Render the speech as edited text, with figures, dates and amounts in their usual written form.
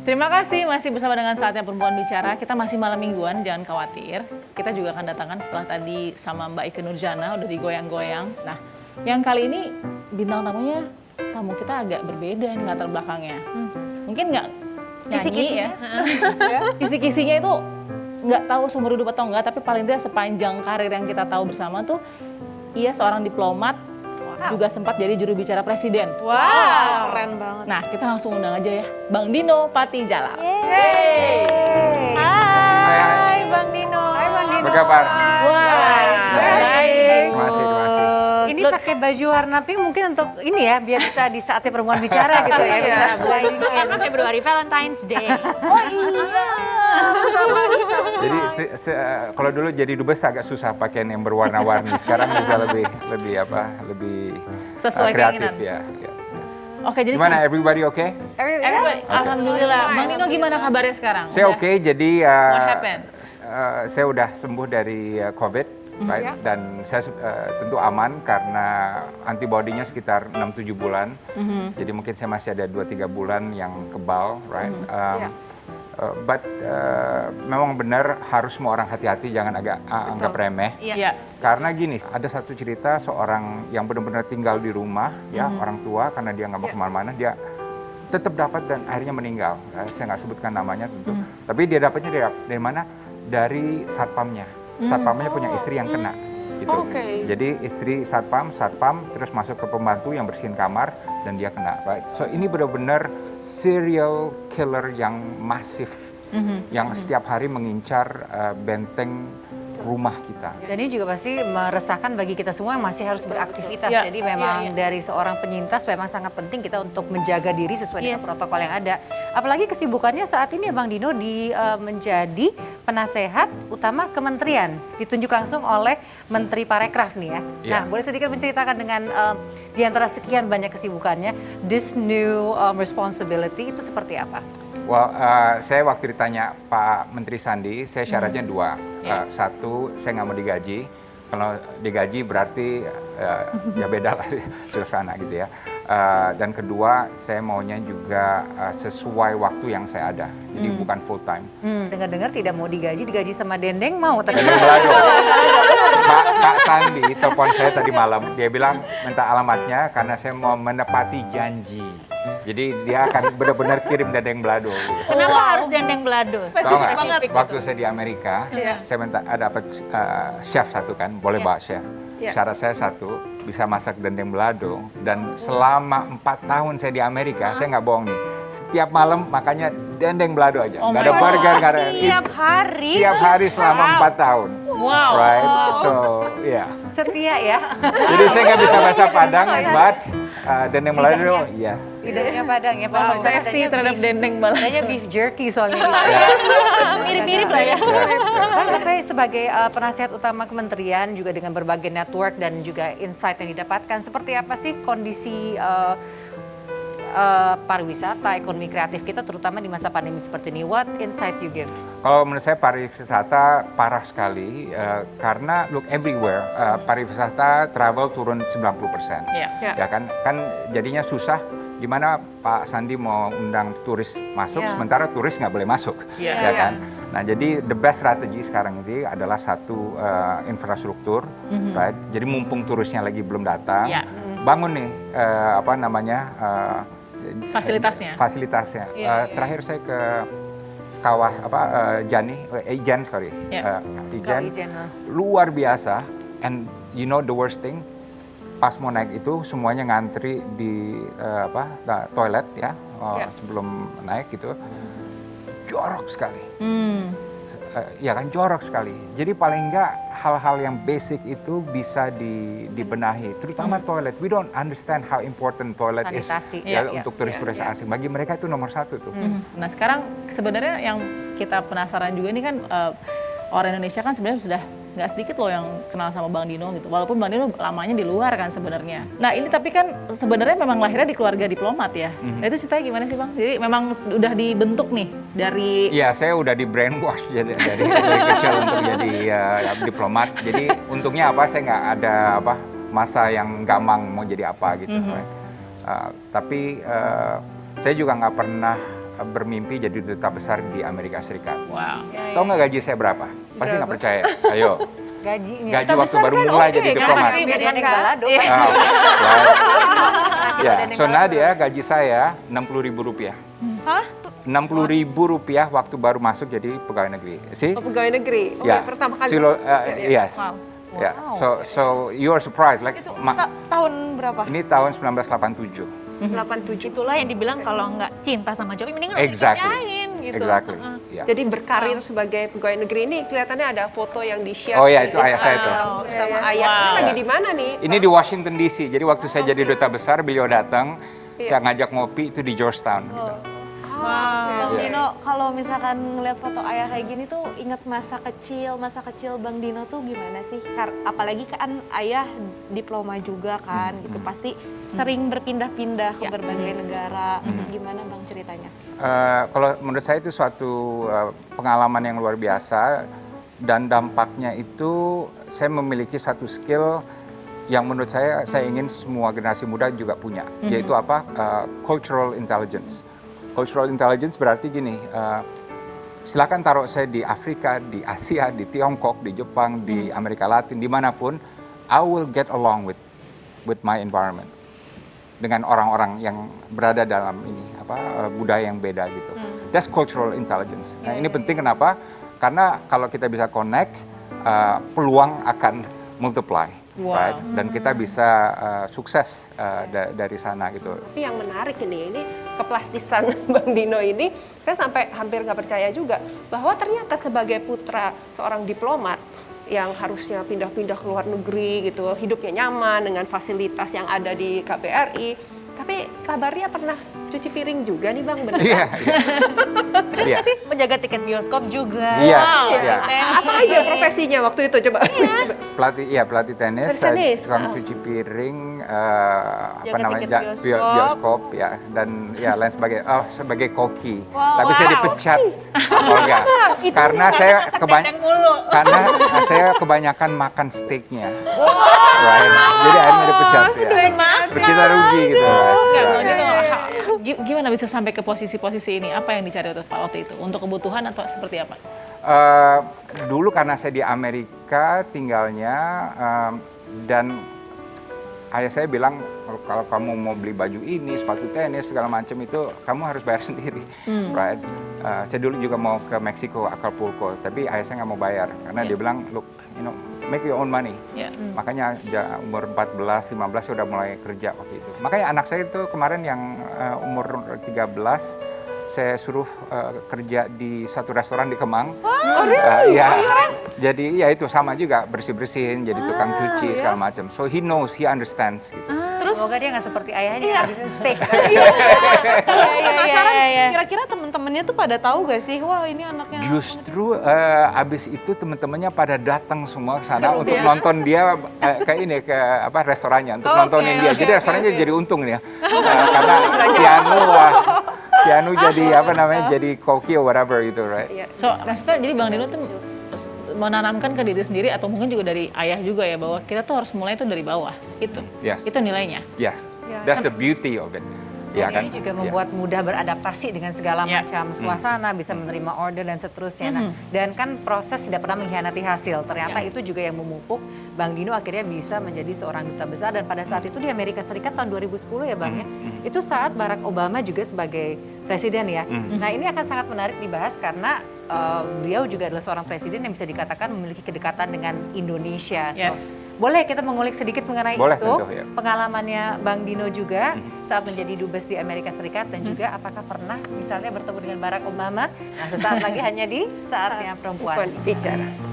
Terima kasih masih bersama dengan Saatnya Perempuan Bicara. Kita masih malam mingguan, jangan khawatir. Kita juga akan datangkan setelah tadi sama Mbak Ikke Nurjana, udah digoyang-goyang. Nah, yang kali ini bintang tamu kita agak berbeda nih latar belakangnya. Mungkin nggak nyanyi ya. Kisi-kisinya itu nggak tahu sumber hidup atau enggak, tapi paling tidak sepanjang karir yang kita tahu bersama tuh, ia seorang diplomat, juga sempat jadi juru bicara presiden. Wow, keren banget. Nah, kita langsung undang aja ya, Bang Dino Patijala. Hai Bang Dino. Hai Bang Dino. Apa kabar? Wah, baik. Terima kasih. Ini pakai baju warna pink mungkin untuk ini ya, biar bisa di Saatnya Perempuan Bicara gitu ya. Karena Februari Valentine's Day. Oh iya. Jadi kalau dulu jadi dubes agak susah pakaian yang berwarna-warni. Sekarang bisa lebih Sesuai kreatif keinginan. ya. Oke, jadi Gimana, everybody okay? everybody, alhamdulillah. Bang Dino gimana kabarnya sekarang? Saya oke, jadi What happened? saya udah sembuh dari COVID, right? Dan saya tentu aman karena antibodinya sekitar 6-7 bulan. Jadi mungkin saya masih ada 2-3 bulan yang kebal, right? But memang benar harus semua orang hati-hati, jangan anggap remeh. Iya. Karena gini, ada satu cerita seorang yang benar-benar tinggal di rumah, ya orang tua, karena dia nggak mau kemana-mana, dia tetap dapat dan akhirnya meninggal. Saya nggak sebutkan namanya tentu, tapi dia dapatnya dari mana? Dari satpamnya. Satpamnya punya istri yang kena. Gitu. Jadi istri satpam terus masuk ke pembantu yang bersihin kamar dan dia kena. Right? So ini benar-benar serial killer yang masif, yang setiap hari mengincar benteng rumah kita. Dan ini juga pasti meresahkan bagi kita semua yang masih harus beraktivitas. Ya, Jadi memang dari seorang penyintas memang sangat penting kita untuk menjaga diri sesuai dengan protokol yang ada. Apalagi kesibukannya saat ini ya Bang Dino menjadi penasehat utama kementerian. Ditunjuk langsung oleh Menteri Parekraf nih ya. Nah, boleh sedikit menceritakan dengan di antara sekian banyak kesibukannya, this new responsibility itu seperti apa? Well, saya waktu ditanya Pak Menteri Sandi, saya syaratnya dua. Satu, saya nggak mau digaji. Kalau digaji berarti ya beda lah suasana gitu ya. Dan kedua, saya maunya juga sesuai waktu yang saya ada. Jadi bukan full time. Dengar-dengar tidak mau digaji sama Dendeng mau. Dendeng Belado. Pak Sandi telepon saya tadi malam. Dia bilang minta alamatnya karena saya mau menepati janji. Jadi dia akan benar-benar kirim dendeng belado. Gitu. Kenapa harus dendeng belado? Tahu nggak? Waktu saya di Amerika, saya minta dapat chef satu kan, boleh bawa chef. Syarat saya satu, bisa masak dendeng belado. Dan selama 4 tahun saya di Amerika, saya nggak bohong nih. Setiap malam makanya dendeng belado aja. Nggak ada burger, nggak ada. Setiap hari? Setiap hari selama 4 tahun. Wow. Right? So, yeah. Setia ya. Jadi saya nggak bisa bahasa Padang, but dendeng belado, yes. Lidahnya Padang ya. Wow, saya sih terhadap dendeng balado. Adanya beef jerky soalnya. Mirip-mirip lah ya. Bang, tapi sebagai penasihat utama kementerian juga dengan berbagai network dan juga insight yang didapatkan, seperti apa sih kondisi pariwisata, ekonomi kreatif kita terutama di masa pandemi seperti ini? What insight you give? Kalau menurut saya pariwisata parah sekali karena look everywhere pariwisata travel turun 90%. Ya kan jadinya susah gimana Pak Sandi mau undang turis masuk sementara turis nggak boleh masuk. Ya kan. Nah, jadi the best strategy sekarang ini adalah satu infrastruktur, right? Jadi mumpung turisnya lagi belum datang, bangun nih fasilitasnya. Terakhir saya ke Kawah Ijen, luar biasa. And you know the worst thing, pas mau naik itu semuanya ngantri di toilet ya sebelum naik gitu, jorok sekali. Ya kan jorok sekali. Jadi paling enggak hal-hal yang basic itu bisa dibenahi, terutama toilet. We don't understand how important toilet sanitasi is untuk turis-turis asing. Bagi mereka itu nomor 1 tuh. Nah sekarang sebenarnya yang kita penasaran juga ini kan orang Indonesia kan sebenarnya sudah nggak sedikit loh yang kenal sama Bang Dino gitu. Walaupun Bang Dino lamanya di luar kan sebenarnya. Nah ini tapi kan sebenarnya memang lahirnya di keluarga diplomat ya. Nah itu ceritanya gimana sih Bang? Jadi memang udah dibentuk nih dari... Iya, saya udah di brainwash dari kecil untuk jadi diplomat. Jadi untungnya saya nggak ada masa yang gamang mau jadi apa gitu. Tapi saya juga nggak pernah bermimpi jadi duta besar di Amerika Serikat. Wow. Tahu nggak gaji saya berapa? Pasti nggak percaya. Ayo. Gajinya. Gaji waktu baru mulai jadi diplomat. pasti. Biar Dendeng balado. So Nadia gaji saya Rp60.000. Hah? Rp60.000 waktu baru masuk jadi pegawai negeri. See? Oh, pegawai negeri. Oh, Ya. pertama kali. Yes. Ya. So you are surprised like Itu tahun berapa? ini tahun 1987. 87. Itulah yang dibilang kalau nggak cinta sama Jokowi, mendingan nggak Exactly. dikerjain gitu. Exactly. Ya. Jadi berkarir sebagai pegawai negeri ini kelihatannya ada foto yang di-share. Oh ya, di itu ayah saya tuh. Instagram Sama ayah. Ini lagi di mana nih? Ini di Washington DC. Jadi waktu saya jadi duta besar, beliau datang, saya ngajak ngopi itu di Georgetown gitu. Bang Iya. Dino, kalau misalkan ngeliat foto ayah kayak gini tuh inget masa kecil Bang Dino tuh gimana sih? Apalagi kan ayah diploma juga kan, gitu pasti sering berpindah-pindah ke berbagai negara. Gimana Bang ceritanya? Kalau menurut saya itu suatu pengalaman yang luar biasa dan dampaknya itu saya memiliki satu skill yang menurut saya ingin semua generasi muda juga punya, yaitu apa? Cultural intelligence. Cultural intelligence berarti gini, silakan taruh saya di Afrika, di Asia, di Tiongkok, di Jepang, di Amerika Latin, dimanapun, I will get along with my environment dengan orang-orang yang berada dalam ini budaya yang beda gitu. That's cultural intelligence. Nah, ini penting kenapa? Karena kalau kita bisa connect, peluang akan multiply, right? Dan kita bisa sukses dari sana gitu. Tapi yang menarik ini keplastisan Bang Dino ini, saya sampai hampir nggak percaya juga bahwa ternyata sebagai putra seorang diplomat yang harusnya pindah-pindah ke luar negeri gitu, hidupnya nyaman dengan fasilitas yang ada di KBRI, tapi kabarnya pernah cuci piring juga nih Bang, benar? Iya. Bener nggak sih menjaga tiket bioskop juga? Yes, Wow. iya. Apa aja profesinya waktu itu coba? Pelatih tenis, Tenis. tukang cuci piring, Jaga tiket bioskop ya, dan ya lain sebagai koki. Tapi saya dipecat, Olga, karena saya karena saya kebanyakan makan steaknya, right? Jadi akhirnya dipecat ya. Kita rugi gitu, right? Enggak, Ya. Bang Dino, gimana bisa sampai ke posisi-posisi ini? Apa yang dicari waktu itu? Untuk kebutuhan atau seperti apa? Dulu karena saya di Amerika tinggalnya dan ayah saya bilang kalau kamu mau beli baju ini, sepatu tenis segala macam itu kamu harus bayar sendiri, right? Saya dulu juga mau ke Meksiko, Acapulco, tapi ayah saya nggak mau bayar karena dia bilang, look, make your own money. Ya. Makanya umur 14, 15 saya udah mulai kerja waktu itu. Makanya anak saya itu kemarin yang umur 13 saya suruh kerja di satu restoran di Kemang. Ya, jadi ya itu sama juga bersih-bersihin, jadi tukang cuci segala macam. So he knows, he understands gitu. Terus semoga dia nggak seperti ayahnya habisin steak. Penasaran kira-kira temen-temennya tuh pada tahu gak sih? Wah ini anaknya. Justru abis itu teman-temannya pada datang semua ke sana untuk nonton dia ke restorannya untuk nontonin dia. Jadi restorannya jadi untung ya, karena piano jadi jadi koki or whatever gitu, right? So, maksudnya jadi Bang Dino tuh menanamkan ke diri sendiri atau mungkin juga dari ayah juga ya bahwa kita tuh harus mulai itu dari bawah. Yes. Itu nilainya. Yes, that's the beauty of it. Ya kan? Ini juga membuat mudah beradaptasi dengan segala macam suasana, bisa menerima order dan seterusnya. Nah, dan kan proses tidak pernah mengkhianati hasil. Ternyata itu juga yang memupuk Bang Dino akhirnya bisa menjadi seorang duta besar. Dan pada saat itu di Amerika Serikat tahun 2010 ya Bang ya, itu saat Barack Obama juga sebagai presiden ya. Nah ini akan sangat menarik dibahas karena beliau juga adalah seorang presiden yang bisa dikatakan memiliki kedekatan dengan Indonesia. So, boleh kita mengulik sedikit mengenai itu, tentu, ya. pengalamannya Bang Dino juga saat menjadi dubes di Amerika Serikat dan juga apakah pernah misalnya bertemu dengan Barack Obama. Nah sesaat lagi hanya di Saatnya Perempuan Bicara.